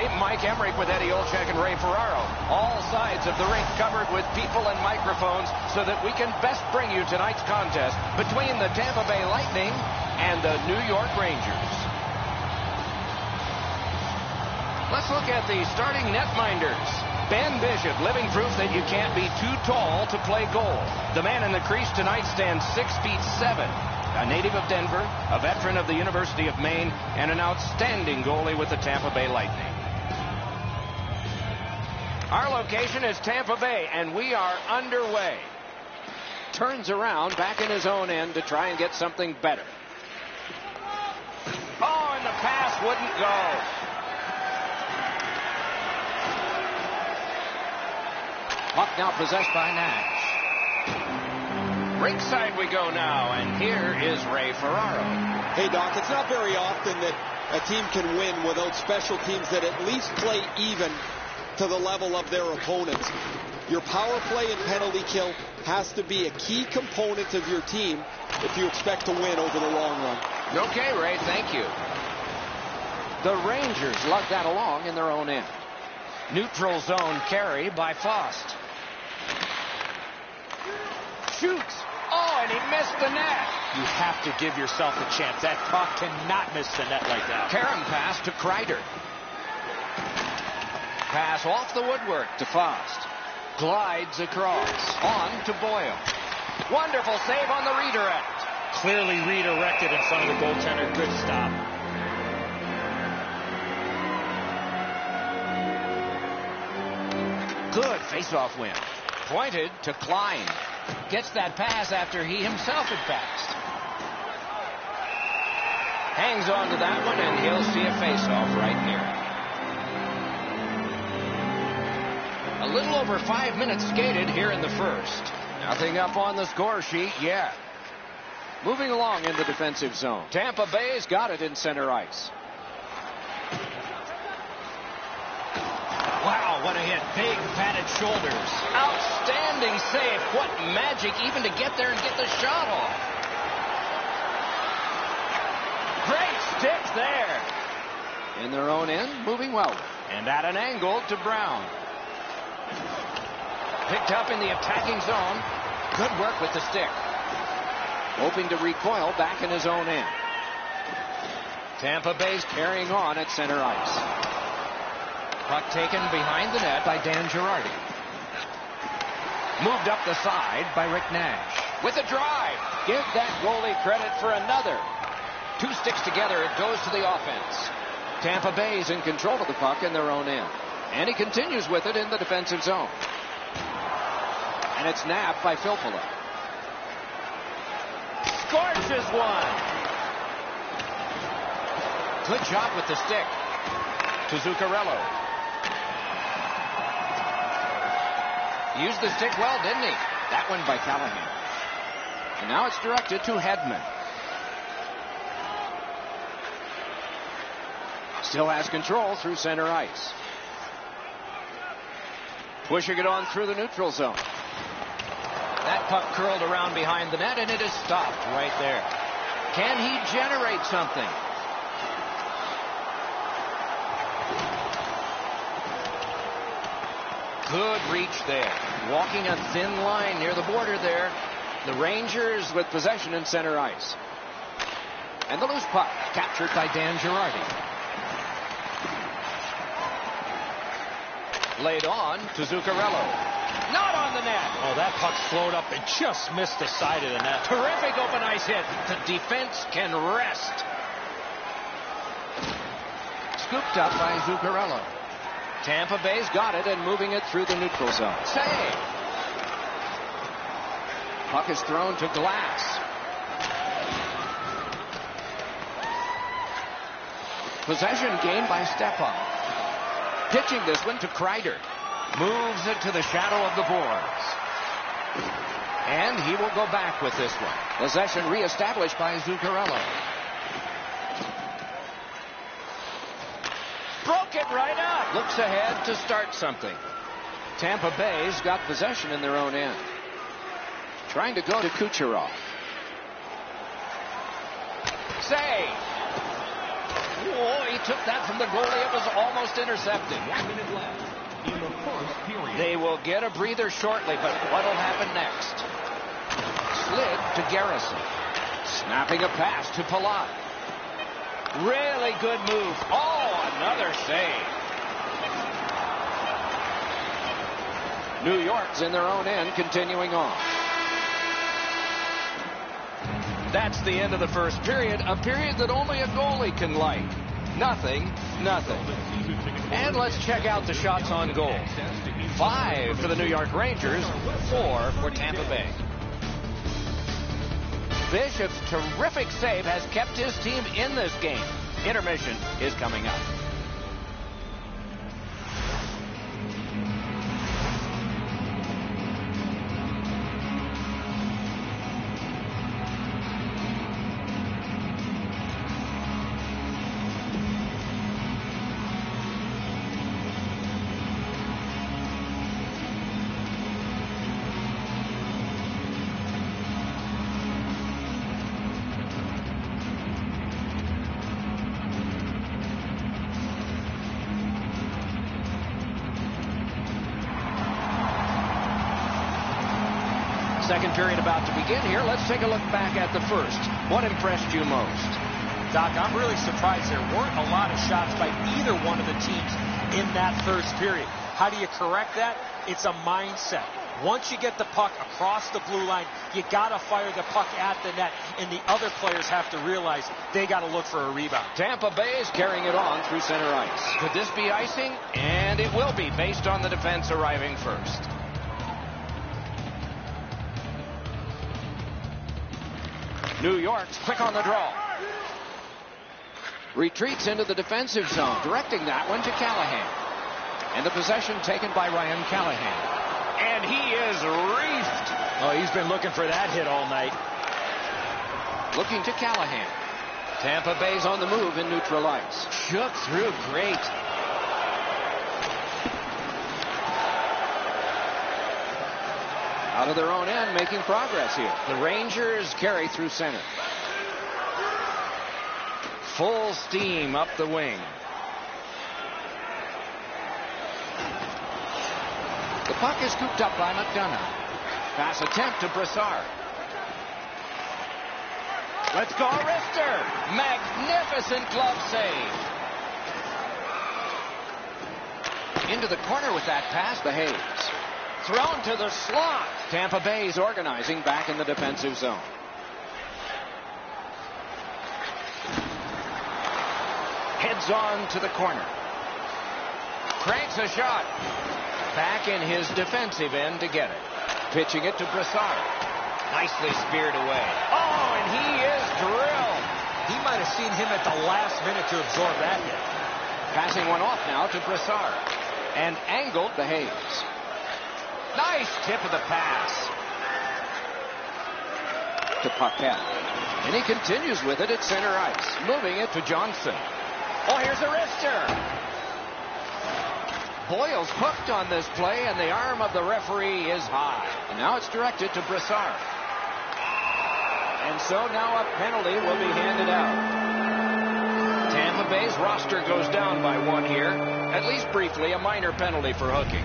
commentary, Mike Emmerich with Eddie Olczyk and Ray Ferraro. All sides of the rink covered with people and microphones so that we can best bring you tonight's contest between the Tampa Bay Lightning and the New York Rangers. Let's look at the starting netminders. Ben Bishop, living proof that you can't be too tall to play goal. The man in the crease tonight stands 6 feet 7. A native of Denver, a veteran of the University of Maine, and an outstanding goalie with the Tampa Bay Lightning. Our location is Tampa Bay, and we are underway. Turns around back in his own end to try and get something better. Oh, and the pass wouldn't go. Puck now possessed by Nash. Rinkside we go now, and here is Ray Ferraro. Hey, Doc, it's not very often that a team can win without special teams that at least play even to the level of their opponents. Your power play and penalty kill has to be a key component of your team if you expect to win over the long run. Okay, Ray, thank you. The Rangers lug that along in their own end. Neutral zone carry by Fost. Shoots. Oh, and he missed the net. You have to give yourself a chance. That puck cannot miss the net like that. Karen pass to Kreider. Pass off the woodwork to Fost. Glides across. On to Boyle. Wonderful save on the redirect. Clearly redirected in front of the goaltender. Good stop. Good face-off win. Pointed to Klein. Gets that pass after he himself had passed. Hangs on to that one, and he'll see a face-off right here. A little over 5 minutes skated here in the first. Nothing up on the score sheet yet. Moving along in the defensive zone. Tampa Bay's got it in center ice. Wow, what a hit. Big padded shoulders. Outstanding save. What magic even to get there and get the shot off. Great stick there. In their own end, moving well. And at an angle to Brown. Picked up in the attacking zone. Good work with the stick. Hoping to recoil back in his own end. Tampa Bay's carrying on at center ice. Puck taken behind the net by Dan Girardi. Moved up the side by Rick Nash. With a drive. Give that goalie credit for another. Two sticks together, it goes to the offense. Tampa Bay's in control of the puck in their own end. And he continues with it in the defensive zone. And it's nabbed by Filppula. Scorches one. Good job with the stick. To Zuccarello. Used the stick well, didn't he? That one by Callahan. And now it's directed to Hedman. Still has control through center ice. Pushing it on through the neutral zone. That puck curled around behind the net, and it is stopped right there. Can he generate something? Good reach there. Walking a thin line near the border there. The Rangers with possession in center ice. And the loose puck captured by Dan Girardi. Laid on to Zuccarello. Not on the net. Oh, that puck flowed up and just missed the side of the net. Terrific open ice hit. The defense can rest. Scooped up by Zuccarello. Tampa Bay's got it and moving it through the neutral zone. Save. Puck is thrown to Glass. Possession gained by Stepan. Pitching this one to Kreider. Moves it to the shadow of the boards. And he will go back with this one. Possession reestablished by Zuccarello. Broke it right up. Looks ahead to start something. Tampa Bay's got possession in their own end. Trying to go to Kucherov. Save. Oh, he took that from the goalie. It was almost intercepted. 1 minute left in the first period. They will get a breather shortly, but what will happen next? Slid to Garrison. Snapping a pass to Palat. Really good move. Oh, another save. New York's in their own end, continuing on. That's the end of the first period, a period that only a goalie can light. Nothing. And let's check out the shots on goal. 5 for the New York Rangers, 4 for Tampa Bay. Bishop's terrific save has kept his team in this game. Intermission is coming up. Second period about to begin here. Let's take a look back at the first. What impressed you most? Doc, I'm really surprised there weren't a lot of shots by either one of the teams in that first period. How do you correct that? It's a mindset. Once you get the puck across the blue line, you got to fire the puck at the net, and the other players have to realize they got to look for a rebound. Tampa Bay is carrying it on through center ice. Could this be icing? And it will be, based on the defense arriving first. New York's quick on the draw. Retreats into the defensive zone, directing that one to Callahan. And the possession taken by Ryan Callahan. And he is reefed. Oh, he's been looking for that hit all night. Looking to Callahan. Tampa Bay's on the move in neutral ice. Shook through great. Out of their own end, making progress here. The Rangers carry through center. Full steam up the wing. The puck is scooped up by McDonough. Pass attempt to Brassard. Let's go, Rister. Magnificent glove save. Into the corner with that pass, Behaves. Thrown to the slot. Tampa Bay's organizing back in the defensive zone. Heads on to the corner. Cranks a shot. Back in his defensive end to get it. Pitching it to Brassard. Nicely speared away. Oh, and he is drilled. He might have seen him at the last minute to absorb that hit. Passing one off now to Brassard. And angled Behaves. Nice tip of the pass to Paquette. And he continues with it at center ice. Moving it to Johnson. Oh, here's a wrister. Boyle's hooked on this play, and the arm of the referee is high. And now it's directed to Brassard. And so now a penalty will be handed out. Tampa Bay's roster goes down by 1 here. At least briefly, a minor penalty for hooking.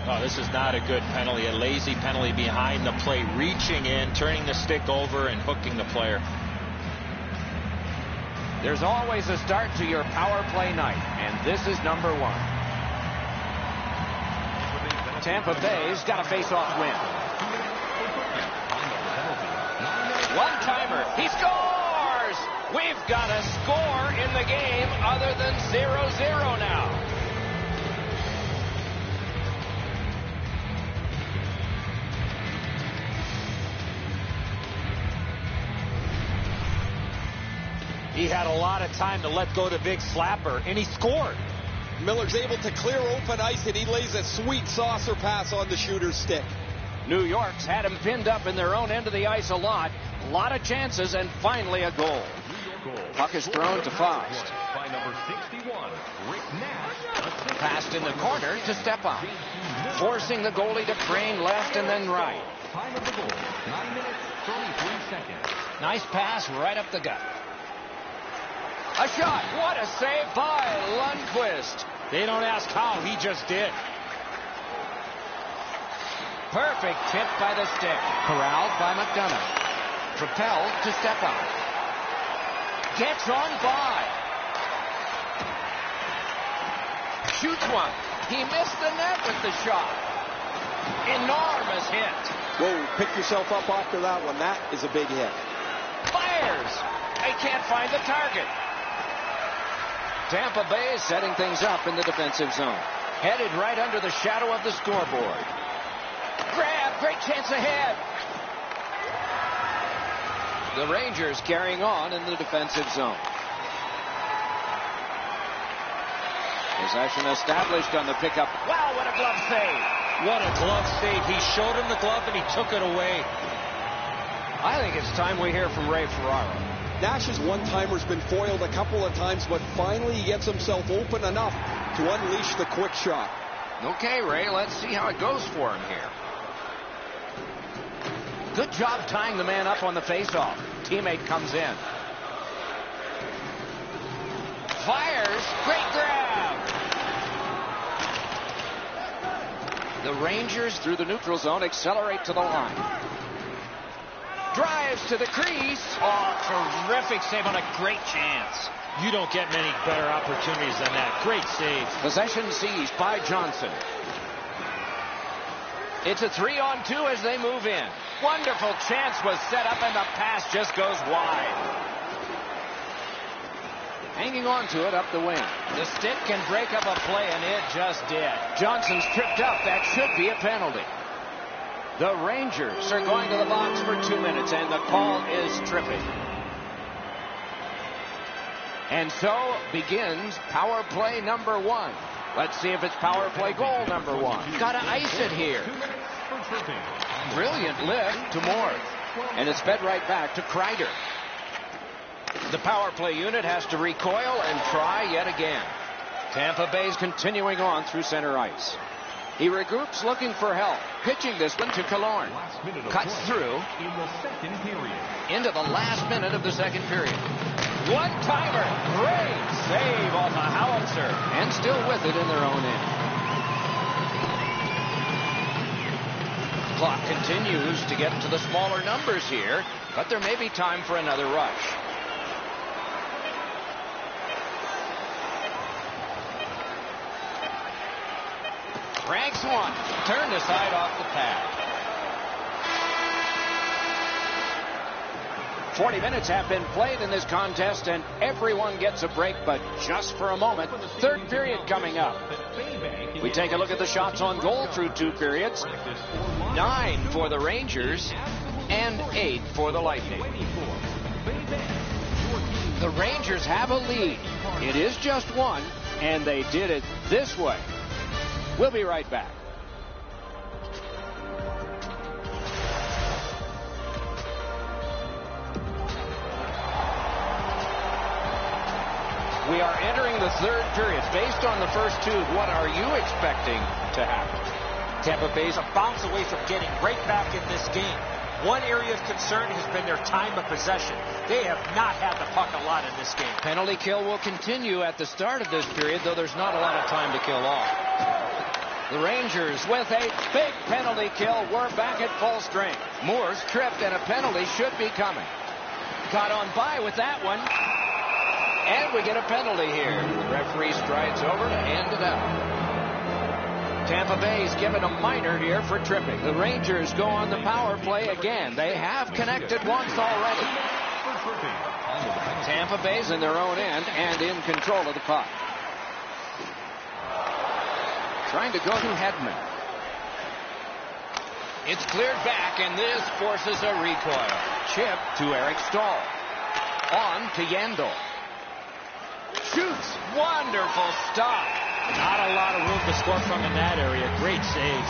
Oh, this is not a good penalty. A lazy penalty behind the play. Reaching in, turning the stick over, and hooking the player. There's always a start to your power play night, and this is number 1. Tampa Bay's got a face-off win. One-timer. He scores! We've got a score in the game other than 0-0 now. He had a lot of time to let go the big slapper, and he scored. Miller's able to clear open ice, and he lays a sweet saucer pass on the shooter's stick. New York's had him pinned up in their own end of the ice a lot of chances, and finally a goal. Puck is thrown to Faust. By number 61, Rick Nash. Passed in the corner to Stepan. Forcing the goalie to crane left and then right. Time of the goal, 9 minutes, 33 seconds. Nice pass right up the gut. A shot. What a save by Lundqvist. They don't ask how, he just did. Perfect tip by the stick. Corralled by McDonough. Propelled to step out. Gets on by. Shoots one. He missed the net with the shot. Enormous hit. Whoa, pick yourself up after that one. That is a big hit. Fires. They can't find the target. Tampa Bay is setting things up in the defensive zone. Headed right under the shadow of the scoreboard. Grab. Great chance ahead. The Rangers carrying on in the defensive zone. Possession established on the pickup. Wow, what a glove save. What a glove save. He showed him the glove and he took it away. I think it's time we hear from Ray Ferraro. Nash's one-timer's been foiled a couple of times, but finally he gets himself open enough to unleash the quick shot. Okay, Ray, let's see how it goes for him here. Good job tying the man up on the faceoff. Teammate comes in. Fires. Great grab. The Rangers through the neutral zone accelerate to the line. Drives to the crease. Oh, terrific save on a great chance. You don't get many better opportunities than that. Great save. Possession seized by Johnson. It's a 3-on-2 as they move in. Wonderful chance was set up and the pass just goes wide. Hanging on to it up the wing. The stick can break up a play, and it just did. Johnson's tripped up. That should be a penalty. The Rangers are going to the box for 2 minutes, and the call is tripping. And so begins power play number 1. Let's see if it's power play goal number 1. Got to ice it here. Brilliant lift to Moore. And it's fed right back to Kreider. The power play unit has to recoil and try yet again. Tampa Bay's continuing on through center ice. He regroups looking for help. Pitching this one to Killorn. Cuts through into the last minute of the second period. One-timer. Great save on the howitzer. And still with it in their own end. Clock continues to get to the smaller numbers here, but there may be time for another rush. Ranks one. Turned aside off the pad. 40 minutes have been played in this contest, and everyone gets a break, but just for a moment. Third period coming up. We take a look at the shots on goal through 2 periods. 9 for the Rangers and 8 for the Lightning. The Rangers have a lead. It is just 1, and they did it this way. We'll be right back. We are entering the third period. Based on the first 2, what are you expecting to happen? Tampa Bay's a bounce away from getting right back in this game. One area of concern has been their time of possession. They have not had the puck a lot in this game. Penalty kill will continue at the start of this period, though there's not a lot of time to kill off. The Rangers with a big penalty kill. We're back at full strength. Moore's tripped, and a penalty should be coming. Got on by with that one. And we get a penalty here. The referee strides over to hand it out. Tampa Bay's given a minor here for tripping. The Rangers go on the power play again. They have connected once already. Tampa Bay's in their own end and in control of the puck. Trying to go to Hedman. It's cleared back, and this forces a recoil. Chip to Eric Stahl. On to Yandel. Shoots. Wonderful stop. Not a lot of room to score from in that area. Great save.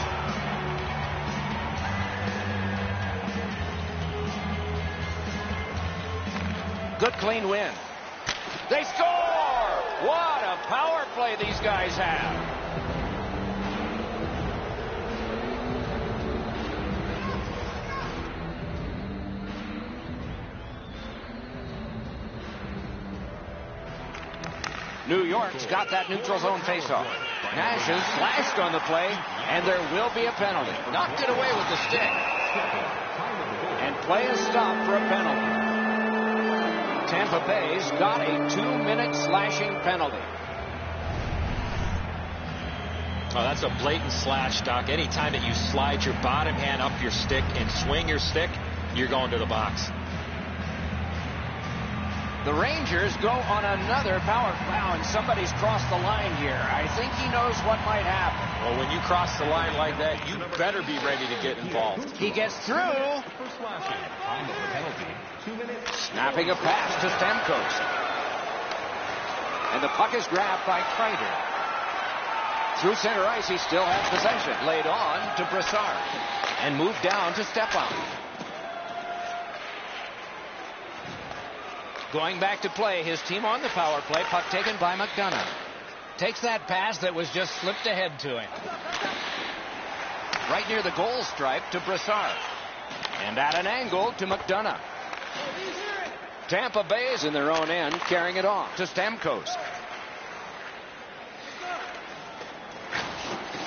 Good clean win. They score! What a power play these guys have. New York's got that neutral zone faceoff. Nash is slashed on the play, and there will be a penalty. Knocked it away with the stick. And play is stopped for a penalty. Tampa Bay's got a 2-minute slashing penalty. Oh, that's a blatant slash, Doc. Anytime that you slide your bottom hand up your stick and swing your stick, you're going to the box. The Rangers go on another power foul, and somebody's crossed the line here. I think he knows what might happen. Well, when you cross the line like that, you better be ready to get involved. He gets through. Snapping a pass to Stamkos. And the puck is grabbed by Kreider. Through center ice, he still has possession. Laid on to Brassard. And moved down to Stepan. Going back to play, his team on the power play. Puck taken by McDonough. Takes that pass that was just slipped ahead to him. Right near the goal stripe to Brassard. And at an angle to McDonough. Tampa Bay's in their own end, carrying it off to Stamkos.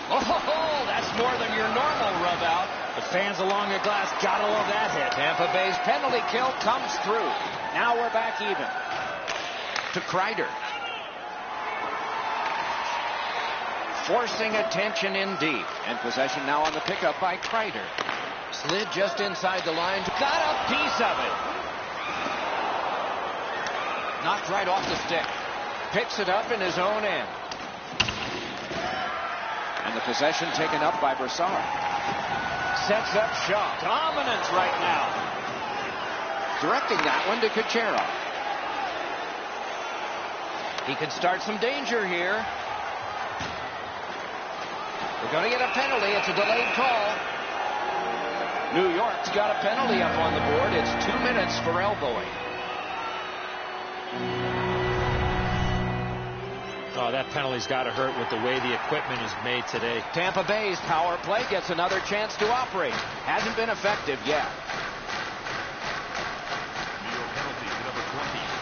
Oh, that's more than your normal rub out. The fans along the glass gotta love that hit. Tampa Bay's penalty kill comes through. Now we're back even. To Kreider. Forcing attention in deep. And possession now on the pickup by Kreider. Slid just inside the line. Got a piece of it. Knocked right off the stick. Picks it up in his own end. And the possession taken up by Brassard. Sets up shot. Dominance right now. Directing that one to Kucherov. He could start some danger here. We're going to get a penalty. It's a delayed call. New York's got a penalty up on the board. It's 2 minutes for elbowing. Oh, that penalty's got to hurt with the way the equipment is made today. Tampa Bay's power play gets another chance to operate. Hasn't been effective yet.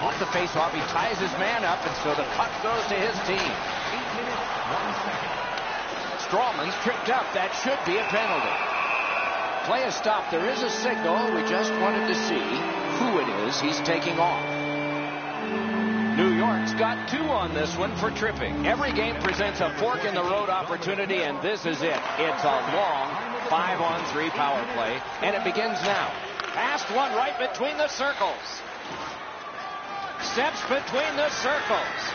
Off the faceoff, he ties his man up, and so the puck goes to his team. 8 minutes, 1 second. Strawman's tripped up. That should be a penalty. Play is stopped. There is a signal. We just wanted to see who it is he's taking off. New York's got 2 on this one for tripping. Every game presents a fork-in-the-road opportunity, and this is it. It's a long 5-on-3 power play, and it begins now. Past one right between the circles. Steps between the circles.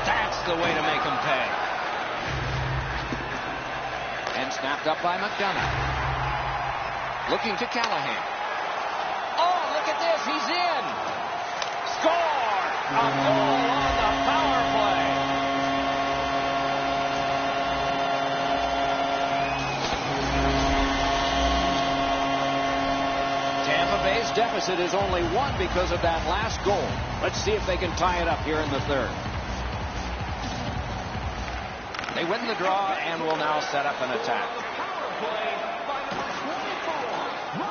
That's the way to make them pay. And snapped up by McDonough. Looking to Callahan. Oh, look at this. He's in. Score! A goal on the power play. Tampa Bay's deficit is only 1 because of that last goal. Let's see if they can tie it up here in the third. They win the draw and will now set up an attack.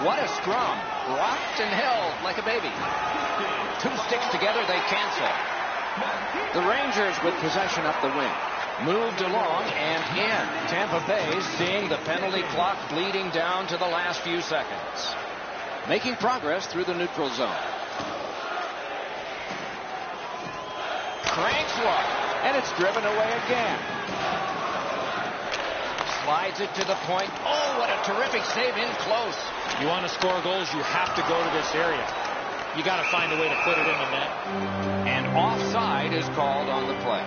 What a scrum. Rocked and held like a baby. 2 sticks together, they cancel. The Rangers with possession up the wing. Moved along and in. Tampa Bay seeing the penalty clock bleeding down to the last few seconds. Making progress through the neutral zone. Cranks one. And it's driven away again. Slides it to the point. Oh, what a terrific save in close. You want to score goals, you have to go to this area. You got to find a way to put it in the net. And offside is called on the play.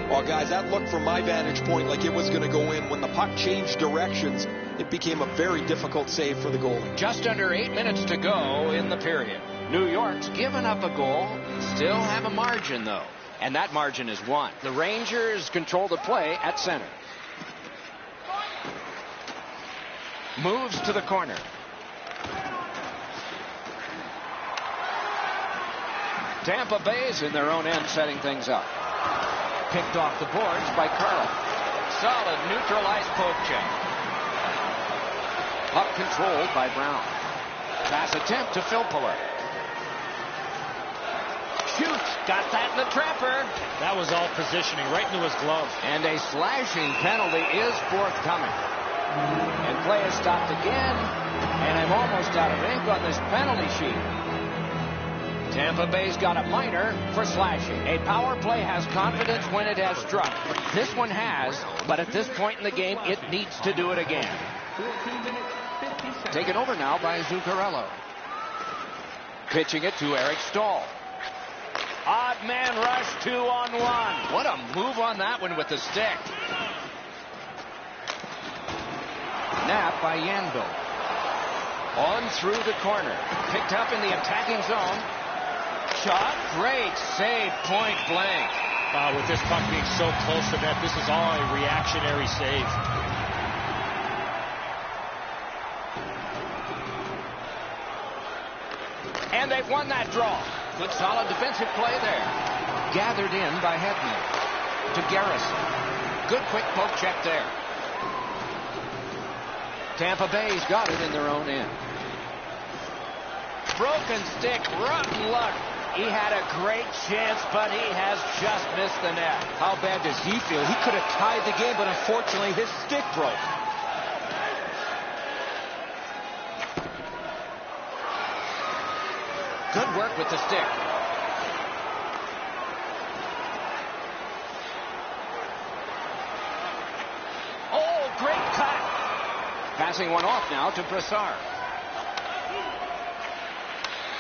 Well, guys, that looked from my vantage point like it was going to go in. When the puck changed directions, it became a very difficult save for the goalie. Just under 8 minutes to go in the period. New York's given up a goal. Still have a margin, though. And that margin is 1. The Rangers control the play at center. Moves to the corner. Tampa Bay's in their own end setting things up. Picked off the boards by Carl. Solid neutral ice poke check. Puck controlled by Brown. Pass attempt to Philpiller. Shoots. Got that in the trapper. That was all positioning right into his glove. And a slashing penalty is forthcoming. And play is stopped again. And I'm almost out of ink on this penalty sheet. Tampa Bay's got a minor for slashing. A power play has confidence when it has struck. This one has, but at this point in the game, it needs to do it again. Taken over now by Zuccarello. Pitching it to Eric Stahl. Odd man rush, 2-on-1. What a move on that one with the stick. Nap by Yandel. On through the corner. Picked up in the attacking zone. Shot. Great save, point blank. With this puck being so close to net, this is all a reactionary save. And they've won that draw. Good solid defensive play there. Gathered in by Hedman. To Garrison. Good quick poke check there. Tampa Bay's got it in their own end. Broken stick, rotten luck. He had a great chance, but he has just missed the net. How bad does he feel? He could have tied the game, but unfortunately his stick broke. Good work with the stick. Oh, great cut. Passing one off now to Brassard.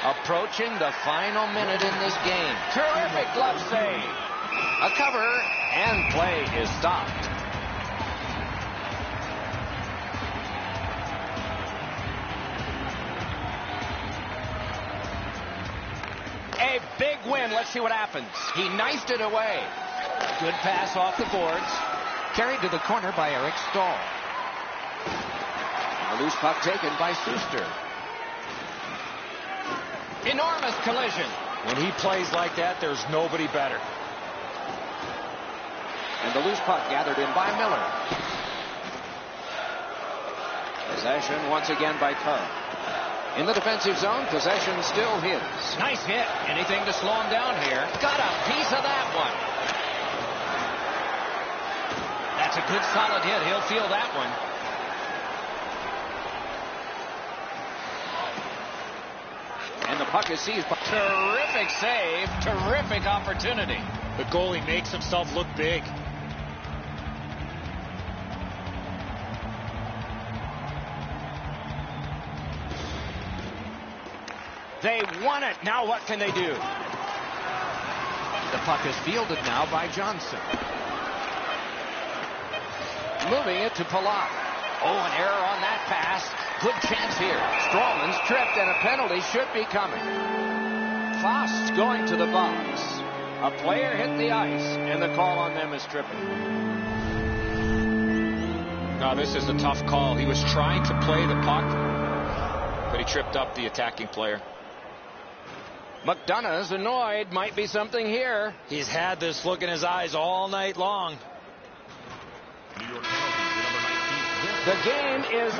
Approaching the final minute in this game. Terrific glove save. A cover, and play is stopped. A big win. Let's see what happens. He knifed it away. Good pass off the boards. Carried to the corner by Eric Stahl. A loose puck taken by Suster. Enormous collision. When he plays like that, there's nobody better. And the loose puck gathered in by Miller. Possession once again by Carr. In the defensive zone, possession still his. Nice hit. Anything to slow him down here. Got a piece of that one. That's a good solid hit. He'll feel that one. And the puck is seized. Terrific save. Terrific opportunity. The goalie makes himself look big. They won it. Now what can they do? The puck is fielded now by Johnson. Moving it to Palat. Oh, an error on that pass. Good chance here. Strawman's tripped, and a penalty should be coming. Fast going to the box. A player hit the ice, and the call on them is tripping. Now, this is a tough call. He was trying to play the puck, but he tripped up the attacking player. McDonough's annoyed. Might be something here. He's had this look in his eyes all night long. The game is